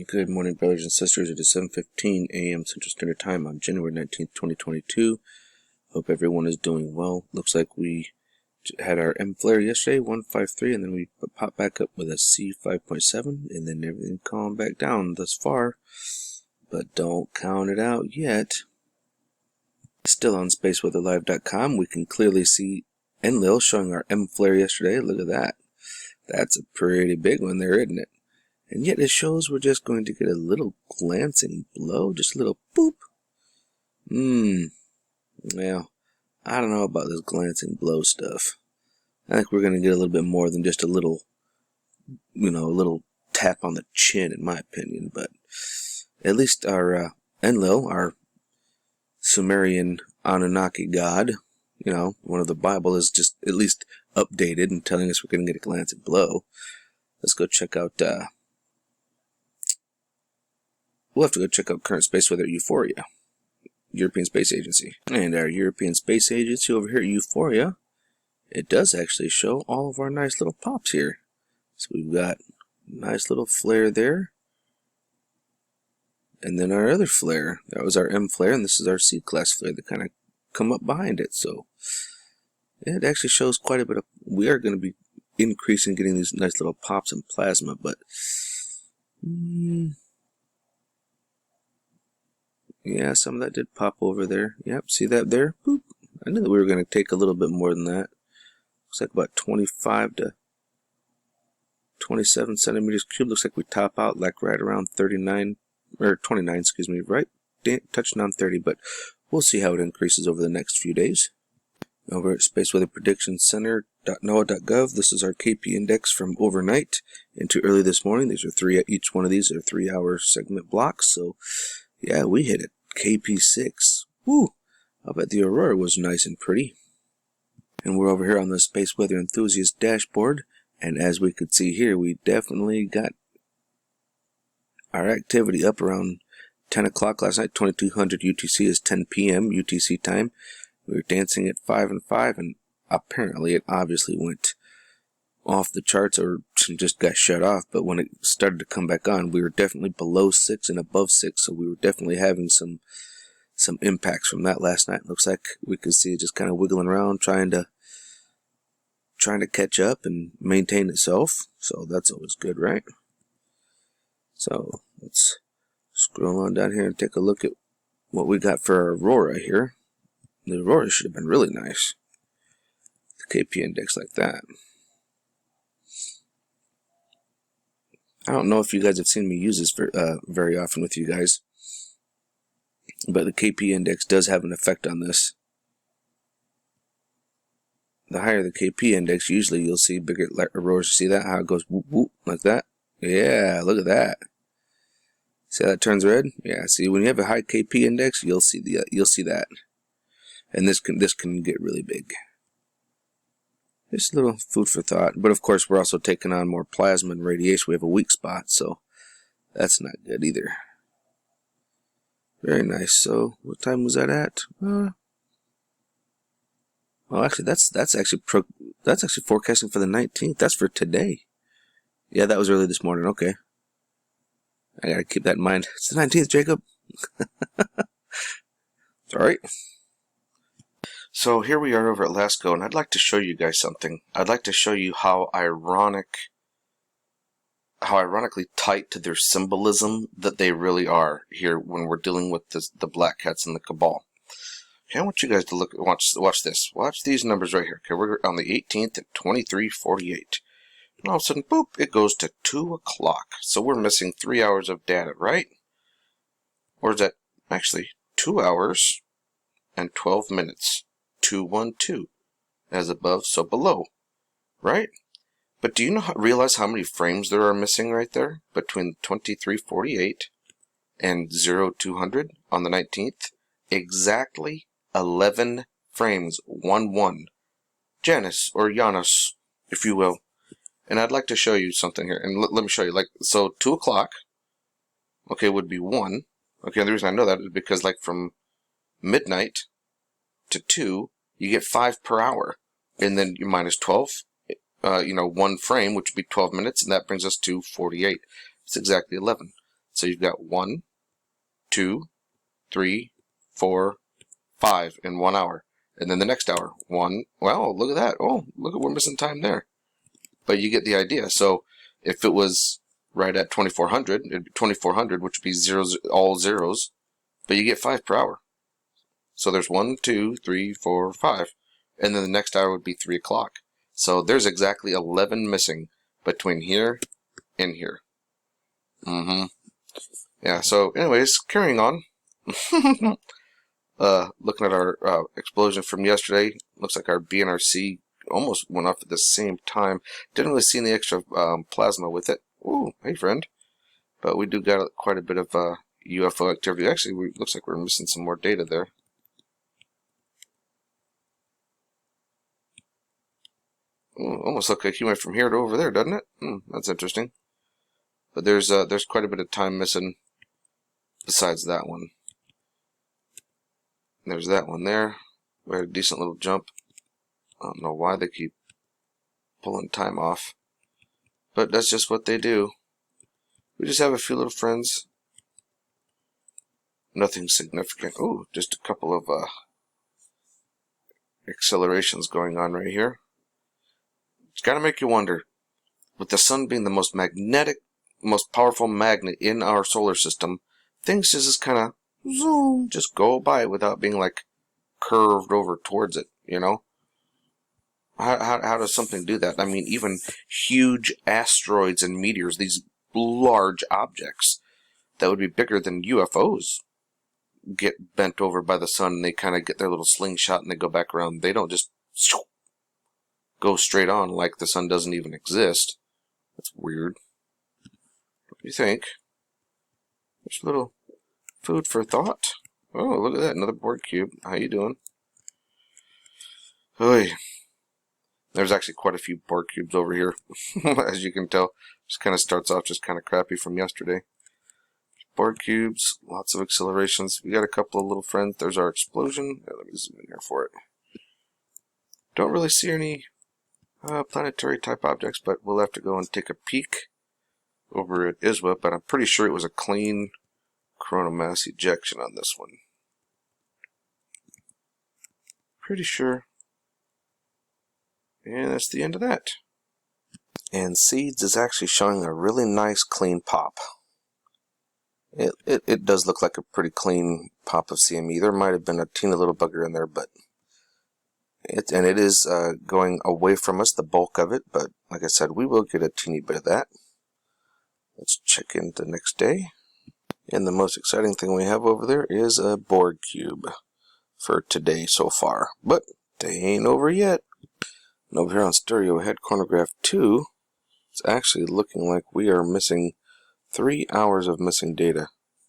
Good morning, brothers and sisters. It is 7:15 a.m. Central Standard Time on January 19th, 2022. Hope everyone is doing well. Looks like we had our M flare yesterday, 153, and then we popped back up with a C 5.7, and then everything calmed back down thus far. But don't count it out yet. Still on spaceweatherlive.com, we can clearly see Enlil showing our M flare yesterday. Look at that. That's a pretty big one there, isn't it? And yet it shows we're just going to get a little glancing blow, just a little boop. Well, I don't know about this glancing blow stuff. I think we're going to get a little bit more than just a little, a little tap on the chin, in my opinion. But at least our Enlil, our Sumerian Anunnaki god, one of the Bible, is just at least updated and telling us we're going to get a glancing blow. Let's go check out... We'll have to go check out current space weather at Euphoria, European Space Agency. And our European Space Agency over here at Euphoria, it does actually show all of our nice little pops here. So we've got a nice little flare there. And then our other flare, that was our M flare, and this is our C-class flare that kind of come up behind it. So it actually shows quite a bit of, we are going to be increasing, getting these nice little pops in plasma, but yeah, some of that did pop over there. Yep, see that there? Boop. I knew that we were going to take a little bit more than that. Looks like about 25 to 27 centimeters cubed. Looks like we top out like right around 39, or 29, excuse me, right? Touching on 30, but we'll see how it increases over the next few days. Over at Space Weather Prediction Center.noaa.gov, this is our KP index from overnight into early this morning. These are each one of these are 3-hour segment blocks, so yeah, we hit it. KP6. Woo! I bet the aurora was nice and pretty. And we're over here on the Space Weather Enthusiast Dashboard. And as we could see here, we definitely got our activity up around 10 o'clock last night. 2200 UTC is 10 p.m. UTC time. We were dancing at 5 and 5, and apparently it obviously went off the charts or just got shut off, but when it started to come back on, we were definitely below 6 and above 6, so we were definitely having some impacts from that last night. Looks like we could see it just kind of wiggling around, trying to catch up and maintain itself, so that's always good, right? So let's scroll on down here and take a look at what we got for our aurora here. The aurora should have been really nice. The KP index like that. I don't know if you guys have seen me use this very often with you guys, but the KP index does have an effect on this. The higher the KP index, usually you'll see bigger auroras. See that? How it goes whoop whoop like that? Yeah, look at that. See how that turns red? Yeah. See, when you have a high KP index, you'll see that, and this can get really big. Just a little food for thought. But of course, we're also taking on more plasma and radiation. We have a weak spot, so that's not good either. Very nice. So, what time was that at? Well, actually, that's actually forecasting for the 19th. That's for today. Yeah, that was early this morning. Okay, I gotta keep that in mind. It's the 19th, Jacob. It's all right. So here we are over at Lasko, and I'd like to show you guys something. I'd like to show you how ironically tight to their symbolism that they really are here when we're dealing with the Black Cats and the Cabal. Okay, I want you guys to watch this. Watch these numbers right here. Okay, we're on the 18th at 23:48. And all of a sudden, boop, it goes to 2 o'clock. So we're missing 3 hours of data, right? Or is that actually 2 hours and 12 minutes? 212, as above, so below, right? But do you realize how many frames there are missing right there between 23:48 and 0200 on the 19th? Exactly 11 frames, 1-1. Janus, or Janus, if you will. And I'd like to show you something here, and let me show you. So 2 o'clock, okay, would be 1. Okay, and the reason I know that is because from midnight to 2, you get 5 per hour, and then you minus 12, 1 frame, which would be 12 minutes, and that brings us to 48. It's exactly 11. So you've got 1, 2, 3, 4, 5 in 1 hour. And then the next hour, 1. Well, look at that. Oh, look at we're missing time there. But you get the idea. So if it was right at 2400, it'd be 2400, which would be zeros, all zeros. But you get 5 per hour. So there's 1, 2, 3, 4, 5. And then the next hour would be 3 o'clock. So there's exactly 11 missing between here and here. Yeah, so anyways, carrying on. Looking at our explosion from yesterday, looks like our BNRC almost went off at the same time. Didn't really see any extra plasma with it. Ooh, hey friend. But we do got quite a bit of UFO activity. Actually, looks like we're missing some more data there. Ooh, almost looked like he went from here to over there, doesn't it? That's interesting. But there's quite a bit of time missing besides that one. There's that one there. We had a decent little jump. I don't know why they keep pulling time off. But that's just what they do. We just have a few little friends. Nothing significant. Ooh, just a couple of accelerations going on right here. It's got to make you wonder. With the sun being the most magnetic, most powerful magnet in our solar system, things just kind of zoom, just go by without being like curved over towards it, you know? How does something do that? I mean, even huge asteroids and meteors, these large objects that would be bigger than UFOs, get bent over by the sun and they kind of get their little slingshot and they go back around. They don't just go straight on like the sun doesn't even exist. That's weird. What do you think? There's a little food for thought. Oh, look at that, another board cube. How you doing? Oy. There's actually quite a few board cubes over here, as you can tell. Just kind of starts off just kind of crappy from yesterday. Board cubes, lots of accelerations. We got a couple of little friends. There's our explosion. Let me zoom in here for it. Don't really see any planetary type objects, but we'll have to go and take a peek over at ISWA, but I'm pretty sure it was a clean coronal mass ejection on this one. Pretty sure. And that's the end of that. And Seeds is actually showing a really nice clean pop. It does look like a pretty clean pop of CME. There might have been a teeny little bugger in there, but it is going away from us, the bulk of it, but like I said, we will get a teeny bit of that. Let's check in the next day. And the most exciting thing we have over there is a board cube for today so far. But they ain't over yet. And over here on Stereo Head Chronograph 2, it's actually looking like we are missing 3 hours of missing data.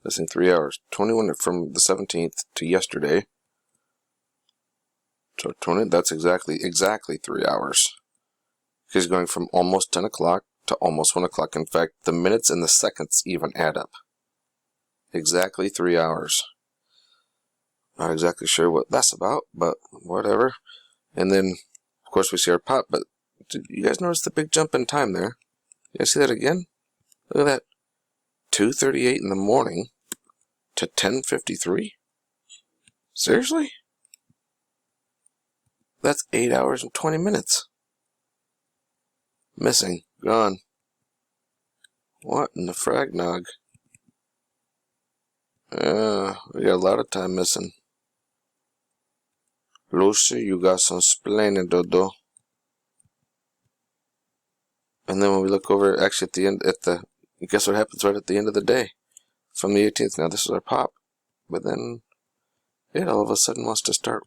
Missing 3 hours. 21 from the 17th to yesterday. So 20, that's exactly 3 hours. He's going from almost 10 o'clock to almost 1 o'clock. In fact, the minutes and the seconds even add up. Exactly 3 hours. Not exactly sure what that's about, but whatever. And then, of course, we see our pop, but did you guys notice the big jump in time there? You guys see that again? Look at that. 2:38 in the morning to 10:53? Seriously? That's 8 hours and 20 minutes. Missing. Gone. What in the fragnog? We got a lot of time missing. Lucy, you got some splaining to do. And then when we look over, actually at the end, guess what happens right at the end of the day? From the 18th, now this is our pop. But then, it all of a sudden wants to start.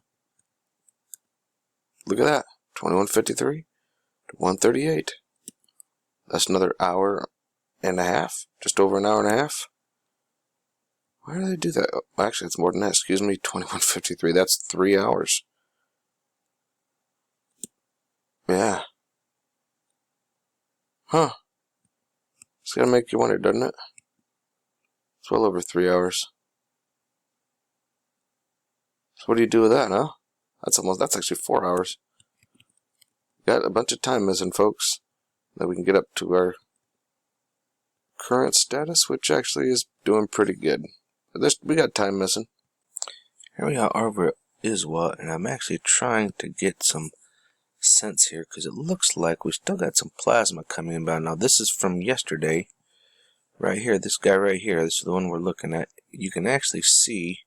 Look at that. 21:53 to 1:38. That's another hour and a half. Just over an hour and a half. Why do they do that? Oh, actually, it's more than that. Excuse me. 21:53. That's 3 hours. Yeah. Huh. It's gonna make you wonder, doesn't it? It's well over 3 hours. So what do you do with that, huh? That's actually 4 hours. Got a bunch of time missing, folks. Then we can get up to our current status, which actually is doing pretty good. But we got time missing. Here we are over is what, and I'm actually trying to get some sense here because it looks like we still got some plasma coming inbound. Now this is from yesterday, right here. This guy right here. This is the one we're looking at. You can actually see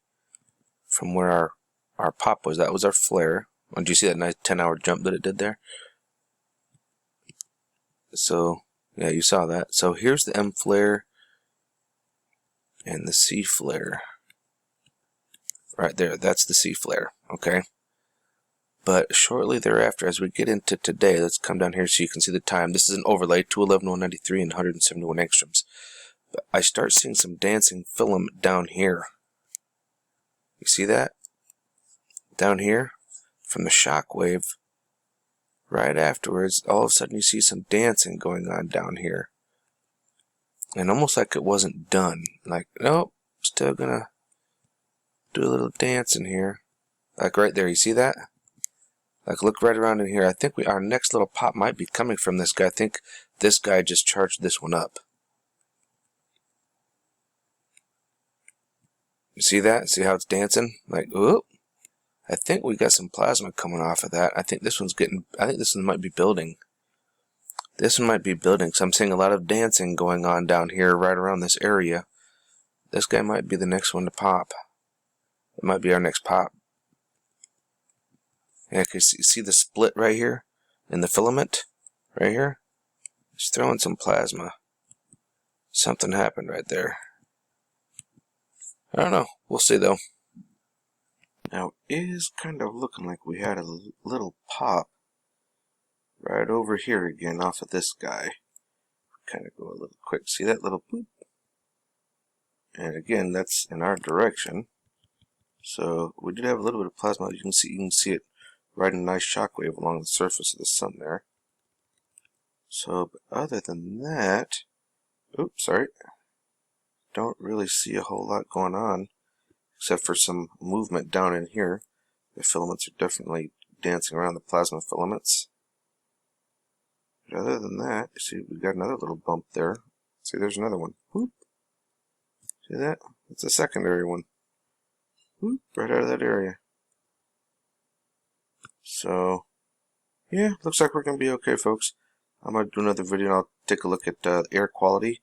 from where our pop was. That was our flare. Oh, did you see that nice 10-hour jump that it did there? So yeah, you saw that. So here's the M flare and the C flare. Right there, that's the C flare, okay? But shortly thereafter, as we get into today, let's come down here so you can see the time. This is an overlay, 211.193 and 171 angstroms. But I start seeing some dancing filament down here. You see that? Down here, from the shock wave. Right afterwards, all of a sudden you see some dancing going on down here. And almost like it wasn't done. Like, nope, still gonna do a little dance in here. Like right there, you see that? Like look right around in here. I think our next little pop might be coming from this guy. I think this guy just charged this one up. You see that? See how it's dancing? Like, whoop. I think we got some plasma coming off of that. I think this one might be building. This one might be building. So I'm seeing a lot of dancing going on down here right around this area. This guy might be the next one to pop. It might be our next pop. Yeah, you see the split right here in the filament right here? It's throwing some plasma. Something happened right there. I don't know. We'll see though. Now it is kind of looking like we had a little pop right over here again off of this guy. Kind of go a little quick. See that little boop? And again, that's in our direction. So we did have a little bit of plasma. You can see it riding a nice shockwave along the surface of the sun there. So, but other than that, oops, sorry, don't really see a whole lot going on except for some movement down in here. The filaments are definitely dancing around the plasma filaments. But other than that, you see we got another little bump there. See, there's another one. Whoop. See that? It's a secondary one. Whoop, right out of that area. So, yeah, looks like we're going to be okay, folks. I'm going to do another video and I'll take a look at air quality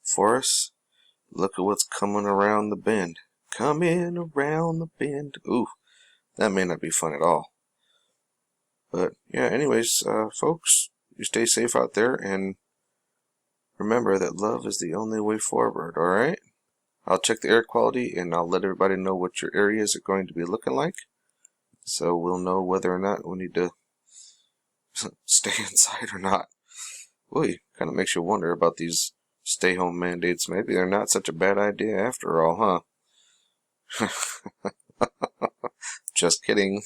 for us. Look at what's coming around the bend. Coming around the bend. Ooh, that may not be fun at all. But, yeah, anyways, folks, you stay safe out there and remember that love is the only way forward, alright? I'll check the air quality and I'll let everybody know what your areas are going to be looking like. So we'll know whether or not we need to stay inside or not. Boy, kind of makes you wonder about these stay-home mandates. Maybe they're not such a bad idea after all, huh? Just kidding.